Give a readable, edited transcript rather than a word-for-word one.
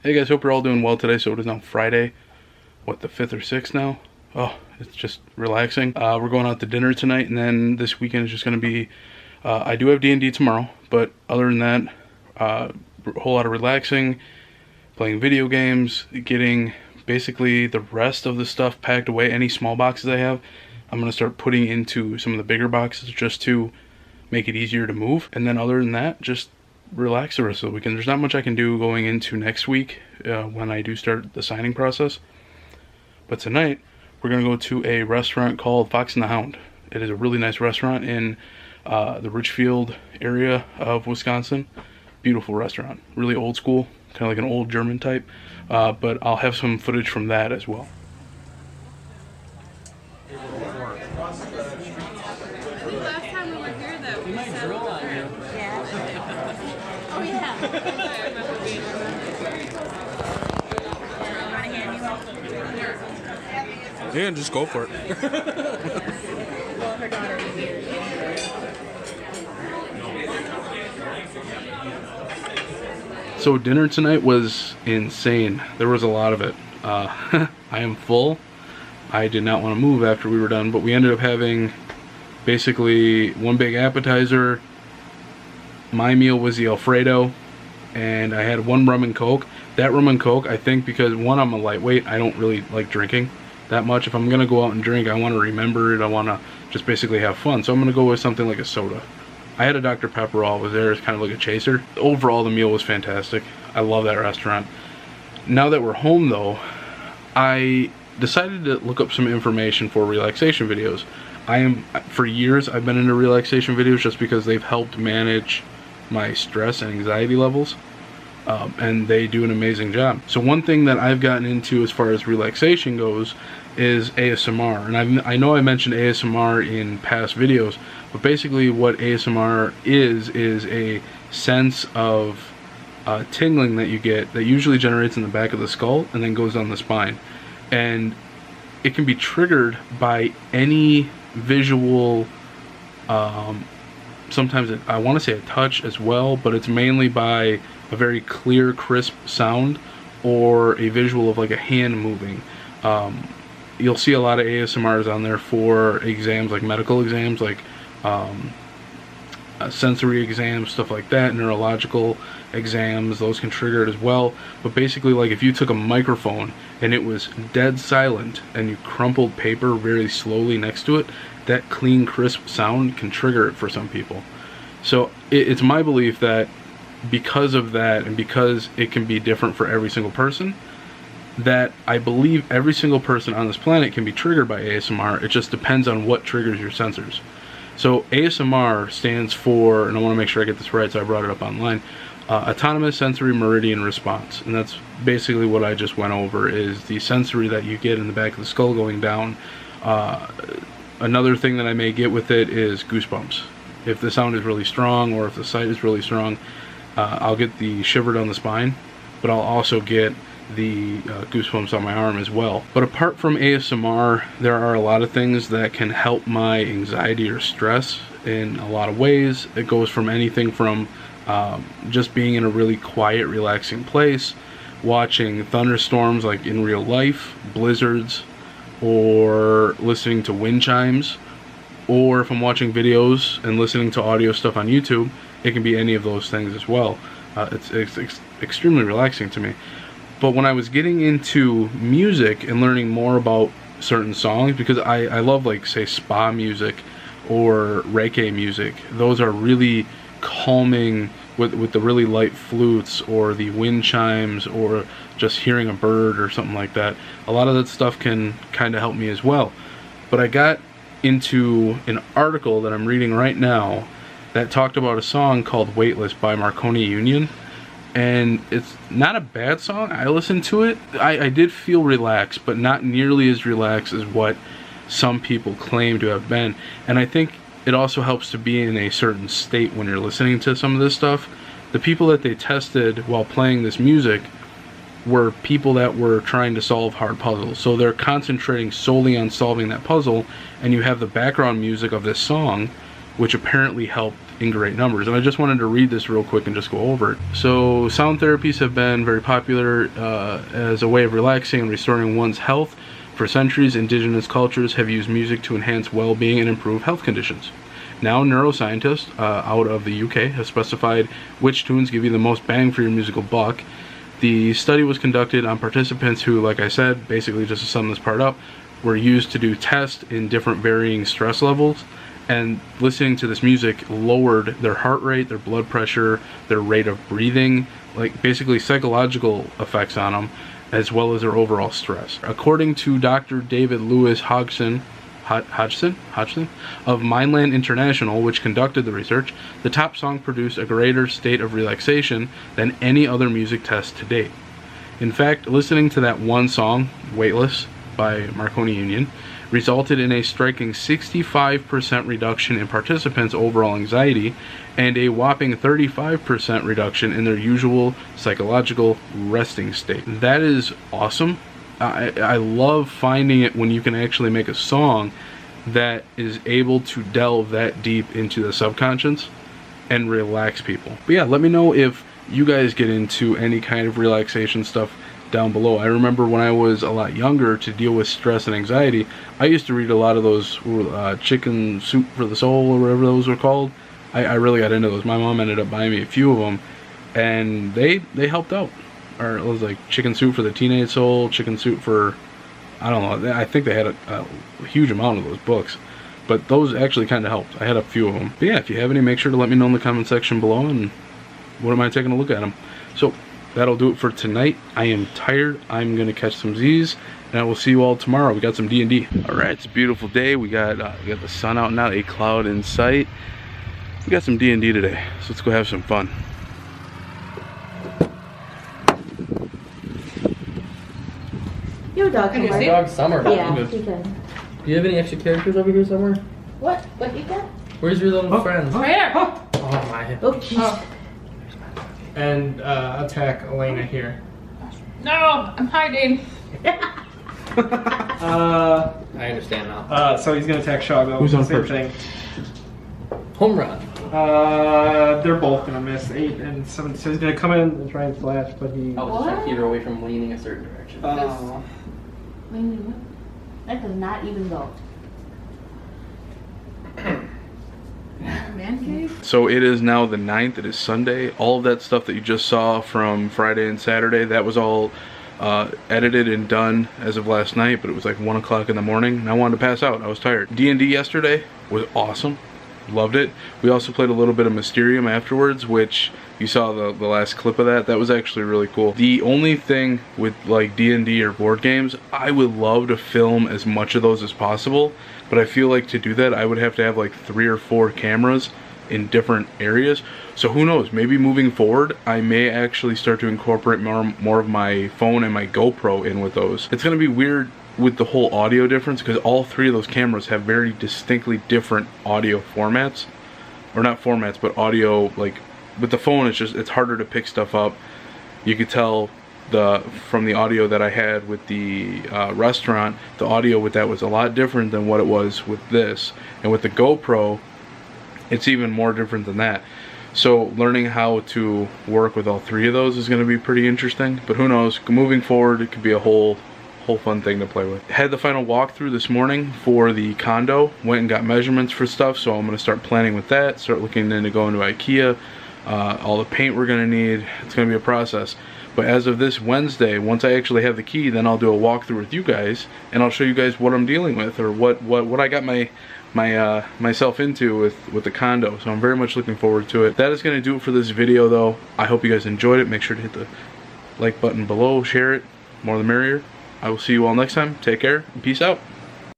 Hey guys, hope you're all doing well today. So it is now Friday, what, the 5th or 6th now? Oh, it's just relaxing. We're going out to dinner tonight, and then this weekend is just going to be, I do have D&D tomorrow, but other than that, a whole lot of relaxing, playing video games, getting basically the rest of the stuff packed away. Any small boxes I have, I'm going to start putting into some of the bigger boxes just to make it easier to move. And then other than that, just relax the rest of the weekend. There's not much I can do going into next week when I do start the signing process. But tonight, we're going to go to a restaurant called Fox and the Hound. It is a really nice restaurant in the Richfield area of Wisconsin. Beautiful restaurant. Really old school, kind of like an old German type. But I'll have some footage from that as well. Last time we were here, though, we might drill on you. Yeah. Oh, yeah. I remember being on that. Yeah, just go for it. So dinner tonight was insane. There was a lot of it. I am full. I did not want to move after we were done, but we ended up having basically one big appetizer. My meal was the Alfredo, and I had one rum and coke. That rum and coke, I think, because one, I'm a lightweight, I don't really like drinking that much. If I'm gonna go out and drink, I want to remember it. I want to just basically have fun. So I'm gonna go with something like a soda. I had a Dr. Pepper while I was there as kind of like a chaser. Overall, the meal was fantastic. I love that restaurant. Now that we're home, though, I decided to look up some information for relaxation videos. For years, I've been into relaxation videos just because they've helped manage my stress and anxiety levels, and they do an amazing job. So one thing that I've gotten into as far as relaxation goes is ASMR, and I know I mentioned ASMR in past videos, but basically what ASMR is a sense of tingling that you get that usually generates in the back of the skull and then goes down the spine, and it can be triggered by any visual, sometimes I want to say a touch as well, but it's mainly by a very clear, crisp sound or a visual of like a hand moving. You'll see a lot of ASMRs on there for exams, like medical exams, like sensory exams, stuff like that, neurological exams. Those can trigger it as well. But basically, like if you took a microphone and it was dead silent and you crumpled paper very slowly next to it, that clean, crisp sound can trigger it for some people. So it's my belief that because of that, and because it can be different for every single person, that I believe every single person on this planet can be triggered by ASMR. It just depends on what triggers your sensors. So ASMR stands for, and I want to make sure I get this right, so I brought it up online, Autonomous Sensory Meridian Response. And that's basically what I just went over, is the sensory that you get in the back of the skull going down. Another thing that I may get with it is goosebumps. If the sound is really strong, or if the sight is really strong, I'll get the shiver down the spine, but I'll also get the goosebumps on my arm as well. But apart from ASMR, there are a lot of things that can help my anxiety or stress in a lot of ways. It goes from anything from just being in a really quiet, relaxing place, watching thunderstorms like in real life, blizzards, or listening to wind chimes, or if I'm watching videos and listening to audio stuff on YouTube, it can be any of those things as well. It's extremely relaxing to me. But when I was getting into music and learning more about certain songs, because I love, like, say, spa music or reggae music, those are really calming with the really light flutes or the wind chimes or just hearing a bird or something like that. A lot of that stuff can kind of help me as well. But I got into an article that I'm reading right now that talked about a song called Weightless by Marconi Union. And it's not a bad song. I listened to it. I did feel relaxed, but not nearly as relaxed as what some people claim to have been. And I think it also helps to be in a certain state when you're listening to some of this stuff. The people that they tested while playing this music were people that were trying to solve hard puzzles. So they're concentrating solely on solving that puzzle, and you have the background music of this song which apparently helped in great numbers. And I just wanted to read this real quick and just go over it. So sound therapies have been very popular as a way of relaxing and restoring one's health. For centuries, indigenous cultures have used music to enhance well-being and improve health conditions. Now, neuroscientists out of the UK have specified which tunes give you the most bang for your musical buck. The study was conducted on participants who, like I said, basically just to sum this part up, were used to do tests in different varying stress levels, and listening to this music lowered their heart rate, their blood pressure, their rate of breathing, like basically psychological effects on them, as well as their overall stress. According to Dr. David Lewis Hodgson of Mindland International, which conducted the research, the top song produced a greater state of relaxation than any other music test to date. In fact, listening to that one song, Weightless, by Marconi Union, resulted in a striking 65% reduction in participants' overall anxiety and a whopping 35% reduction in their usual psychological resting state. That is awesome. I love finding it when you can actually make a song that is able to delve that deep into the subconscious and relax people. But yeah, let me know if you guys get into any kind of relaxation stuff down below. I remember when I was a lot younger, to deal with stress and anxiety, I used to read a lot of those Chicken Soup for the Soul or whatever those were called. I really got into those. My mom ended up buying me a few of them, and they helped out. Or it was like Chicken Soup for the Teenage Soul, Chicken Soup for, I don't know, I think they had a huge amount of those books, but those actually kind of helped. I had a few of them. But yeah, if you have any, make sure to let me know in the comment section below, and wouldn't mind taking a look at them. So that'll do it for tonight. I am tired. I'm gonna catch some Z's, and I will see you all tomorrow. We got some D&D. All right, it's a beautiful day. We got the sun out, not a cloud in sight. We got some D&D today, so let's go have some fun. Your dog somewhere. My dog Summer. Yeah, he's good. Do you have any extra characters over here somewhere? What? What you got? Where's your little friends? Right here. Oh my. Oh, jeez. And attack Elena here. No, I'm hiding. I understand now. So he's gonna attack Shago. Who's on Same first? thing. Home run. They're both gonna miss 8 and 7. So he's gonna come in and try and flash, but he. I was trying to keep her away from leaning a certain direction. That does not even go. Man cave? So it is now the 9th, it is Sunday. All of that stuff that you just saw from Friday and Saturday, that was all edited and done as of last night, but it was like 1 o'clock in the morning and I wanted to pass out. I was tired. D&D yesterday was awesome. Loved it. We also played a little bit of Mysterium afterwards, which you saw the last clip of that. That was actually really cool. The only thing with like D&D or board games, I would love to film as much of those as possible, but I feel like to do that I would have to have like 3 or 4 cameras in different areas. So who knows, maybe moving forward I may actually start to incorporate more of my phone and my GoPro in with those. It's gonna be weird with the whole audio difference because all 3 of those cameras have very distinctly different audio formats, or not formats, but audio. Like with the phone, it's harder to pick stuff up. You could tell from the audio that I had with the restaurant, the audio with that was a lot different than what it was with this, and with the GoPro it's even more different than that. So learning how to work with all 3 of those is going to be pretty interesting, but who knows, moving forward it could be a whole fun thing to play with. Had the final walkthrough this morning for the condo, went and got measurements for stuff, so I'm going to start planning with that, start looking into going to IKEA, all the paint we're going to need. It's going to be a process. But as of this Wednesday, once I actually have the key, then I'll do a walkthrough with you guys, and I'll show you guys what I'm dealing with, or what I got myself into with the condo. So I'm very much looking forward to it. That is going to do it for this video though. I hope you guys enjoyed it. Make sure to hit the like button below, share it, more the merrier. I will see you all next time. Take care and peace out.